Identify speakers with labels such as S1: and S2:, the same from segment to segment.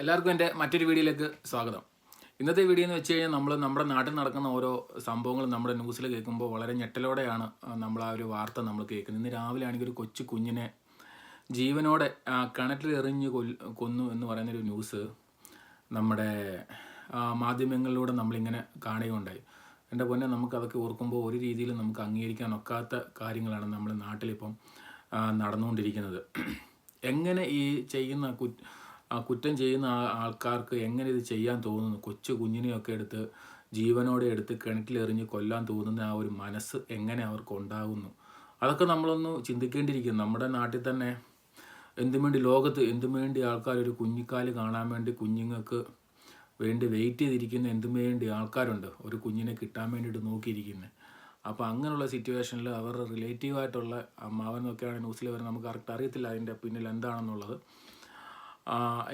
S1: എല്ലാവർക്കും എൻ്റെ മറ്റൊരു വീഡിയോയിലേക്ക് സ്വാഗതം. ഇന്നത്തെ വീഡിയോ എന്ന് വെച്ച് കഴിഞ്ഞാൽ നമ്മുടെ നാട്ടിൽ നടക്കുന്ന ഓരോ സംഭവങ്ങളും നമ്മുടെ ന്യൂസിൽ കേൾക്കുമ്പോൾ വളരെ ഞെട്ടലോടെയാണ് നമ്മൾ ആ ഒരു വാർത്ത നമ്മൾ കേൾക്കുന്നത്. ഇന്ന് രാവിലെ ആണെങ്കിൽ ഒരു കൊച്ചു കുഞ്ഞിനെ ജീവനോടെ കിണറ്റിൽ എറിഞ്ഞ് കൊന്നു എന്ന് പറയുന്നൊരു ന്യൂസ് നമ്മുടെ മാധ്യമങ്ങളിലൂടെ നമ്മളിങ്ങനെ കാണുകയുണ്ടായി. എൻ്റെ പൊന്നെ, നമുക്കതൊക്കെ ഓർക്കുമ്പോൾ ഒരു രീതിയിൽ നമുക്ക് അംഗീകരിക്കാൻ ഒക്കാത്ത കാര്യങ്ങളാണ് നമ്മുടെ നാട്ടിലിപ്പം നടന്നുകൊണ്ടിരിക്കുന്നത്. എങ്ങനെ ഈ ചെയ്യുന്ന കുറ്റം ചെയ്യുന്ന ആൾക്കാർക്ക് എങ്ങനെ ഇത് ചെയ്യാൻ തോന്നുന്നു? കൊച്ചു കുഞ്ഞിനെയൊക്കെ എടുത്ത് ജീവനോടെ എടുത്ത് കിണറ്റിലെറിഞ്ഞ് കൊല്ലാൻ തോന്നുന്ന ആ ഒരു മനസ്സ് എങ്ങനെ അവർക്ക് ഉണ്ടാകുന്നു? അതൊക്കെ നമ്മളൊന്ന് ചിന്തിക്കേണ്ടിയിരിക്കുന്നു. നമ്മുടെ നാട്ടിൽ തന്നെ ലോകത്ത് എന്തും വേണ്ടി ആൾക്കാർ ഒരു കുഞ്ഞിക്കാല് കാണാൻ വേണ്ടി കുഞ്ഞുങ്ങൾക്ക് വേണ്ടി വെയിറ്റ് ചെയ്തിരിക്കുന്ന വേണ്ടി ആൾക്കാരുണ്ട്. ഒരു കുഞ്ഞിനെ കിട്ടാൻ വേണ്ടിയിട്ട് നോക്കിയിരിക്കുന്നത്. അപ്പോൾ അങ്ങനെയുള്ള സിറ്റുവേഷനിൽ അവരുടെ റിലേറ്റീവായിട്ടുള്ള അമ്മാവനൊക്കെയാണ് ന്യൂസിൽ വരുന്നത്. നമുക്ക് കറക്റ്റ് അറിയത്തില്ല അതിൻ്റെ പിന്നിൽ എന്താണെന്നുള്ളത്.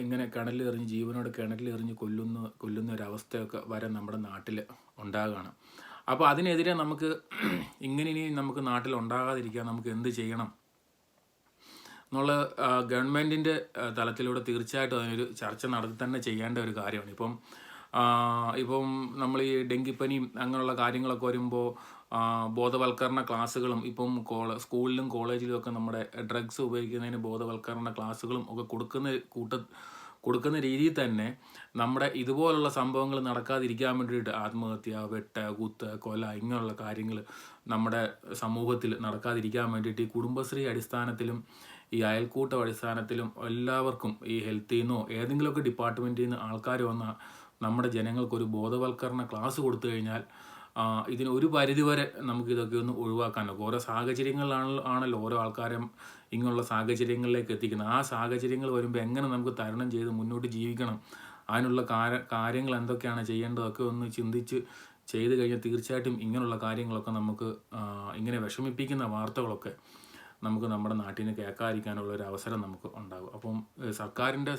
S1: ഇങ്ങനെ ജീവനോടെ കിണറ്റിലെറിഞ്ഞ് കൊല്ലുന്ന ഒരവസ്ഥയൊക്കെ വരെ നമ്മുടെ നാട്ടിൽ ഉണ്ടാകുകയാണ്. അപ്പോൾ അതിനെതിരെ നമുക്ക് ഇനി നമുക്ക് നാട്ടിൽ ഉണ്ടാകാതിരിക്കാൻ നമുക്ക് എന്ത് ചെയ്യണം എന്നുള്ള ഗവൺമെൻറ്റിൻ്റെ തലത്തിലൂടെ തീർച്ചയായിട്ടും അതിനൊരു ചർച്ച നടത്തി തന്നെ ചെയ്യേണ്ട ഒരു കാര്യമാണ്. ഇപ്പം നമ്മൾ ഈ ഡെങ്കിപ്പനിയും അങ്ങനെയുള്ള കാര്യങ്ങളൊക്കെ വരുമ്പോൾ ബോധവൽക്കരണ ക്ലാസ്സുകളും ഇപ്പം സ്കൂളിലും കോളേജിലും ഒക്കെ നമ്മുടെ ഡ്രഗ്സ് ഉപയോഗിക്കുന്നതിന് ബോധവൽക്കരണ ക്ലാസ്സുകളും ഒക്കെ കൊടുക്കുന്ന രീതിയിൽ തന്നെ നമ്മുടെ ഇതുപോലുള്ള സംഭവങ്ങൾ നടക്കാതിരിക്കാൻ വേണ്ടിയിട്ട് ആത്മഹത്യ, വെട്ട്, കുത്ത്, കൊല ഇങ്ങനെയുള്ള കാര്യങ്ങൾ നമ്മുടെ സമൂഹത്തിൽ നടക്കാതിരിക്കാൻ വേണ്ടിയിട്ട് ഈ കുടുംബശ്രീ അടിസ്ഥാനത്തിലും ഈ അയൽക്കൂട്ട അടിസ്ഥാനത്തിലും എല്ലാവർക്കും ഈ ഹെൽത്തിൽ നിന്നോ ഏതെങ്കിലുമൊക്കെ ഡിപ്പാർട്ട്മെൻറ്റിൽ നിന്ന് ആൾക്കാർ വന്ന നമ്മുടെ ജനങ്ങൾക്കൊരു ബോധവൽക്കരണ ക്ലാസ് കൊടുത്തു കഴിഞ്ഞാൽ ഇതിന് ഒരു പരിധിവരെ നമുക്കിതൊക്കെ ഒന്ന് ഒഴിവാക്കാനൊക്കെ. ഓരോ സാഹചര്യങ്ങളിലാണല്ലോ ഓരോ ആൾക്കാരും ഇങ്ങനെയുള്ള സാഹചര്യങ്ങളിലേക്ക് എത്തിക്കുന്നത്. ആ സാഹചര്യങ്ങൾ വരുമ്പോൾ എങ്ങനെ നമുക്ക് തരണം ചെയ്ത് മുന്നോട്ട് ജീവിക്കണം, അതിനുള്ള കാര്യങ്ങൾ എന്തൊക്കെയാണ് ചെയ്യേണ്ടതൊക്കെ ഒന്ന് ചിന്തിച്ച് ചെയ്ത് കഴിഞ്ഞാൽ തീർച്ചയായിട്ടും ഇങ്ങനെയുള്ള കാര്യങ്ങളൊക്കെ നമുക്ക് ഇങ്ങനെ വിഷമിപ്പിക്കുന്ന വാർത്തകളൊക്കെ നമുക്ക് നമ്മുടെ നാട്ടിൽ നിന്ന് കേൾക്കാതിരിക്കാനുള്ള ഒരു അവസരം നമുക്ക് ഉണ്ടാകും. അപ്പം സർക്കാരിൻ്റെ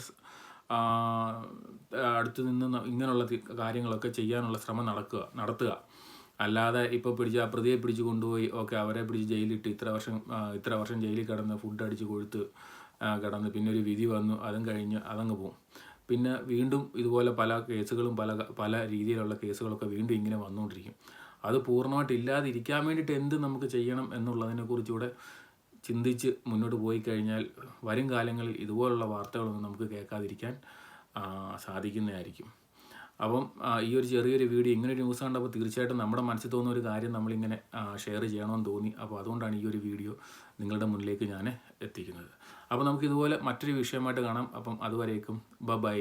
S1: അടുത്ത് നിന്ന് ഇങ്ങനെയുള്ള കാര്യങ്ങളൊക്കെ ചെയ്യാനുള്ള ശ്രമം നടത്തുക. അല്ലാതെ ഇപ്പോൾ പ്രതിയെ പിടിച്ച് കൊണ്ടുപോയി അവരെ പിടിച്ച് ജയിലിട്ട് ഇത്ര വർഷം ജയിലിൽ കിടന്ന് ഫുഡ് അടിച്ച് കൊഴുത്ത് കിടന്ന് പിന്നെ ഒരു വിധി വന്നു, അതും കഴിഞ്ഞ് അതങ്ങ് പോകും. പിന്നെ വീണ്ടും ഇതുപോലെ പല കേസുകളും പല രീതിയിലുള്ള കേസുകളൊക്കെ വീണ്ടും ഇങ്ങനെ വന്നുകൊണ്ടിരിക്കും. അത് പൂർണ്ണമായിട്ട് ഇല്ലാതിരിക്കാൻ വേണ്ടിയിട്ട് എന്ത് നമുക്ക് ചെയ്യണം എന്നുള്ളതിനെക്കുറിച്ചുകൂടെ ചിന്തിച്ച് മുന്നോട്ട് പോയി കഴിഞ്ഞാൽ വരും കാലങ്ങളിൽ ഇതുപോലുള്ള വാർത്തകളൊന്നും നമുക്ക് കേൾക്കാതിരിക്കാൻ സാധിക്കുന്നതായിരിക്കും. അപ്പം ഈ ഒരു ചെറിയൊരു വീഡിയോ ഇങ്ങനൊരു ന്യൂസ് കണ്ടപ്പോൾ തീർച്ചയായിട്ടും നമ്മുടെ മനസ്സിൽ തോന്നുന്ന ഒരു കാര്യം നമ്മളിങ്ങനെ ഷെയർ ചെയ്യണമെന്ന് തോന്നി. അപ്പോൾ അതുകൊണ്ടാണ് ഈ ഒരു വീഡിയോ നിങ്ങളുടെ മുന്നിലേക്ക് ഞാൻ എത്തിക്കുന്നത്. അപ്പോൾ നമുക്ക് ഇതുപോലെ മറ്റൊരു വിഷയമായിട്ട് കാണാം. അപ്പം അതുവരേക്കും ബൈ.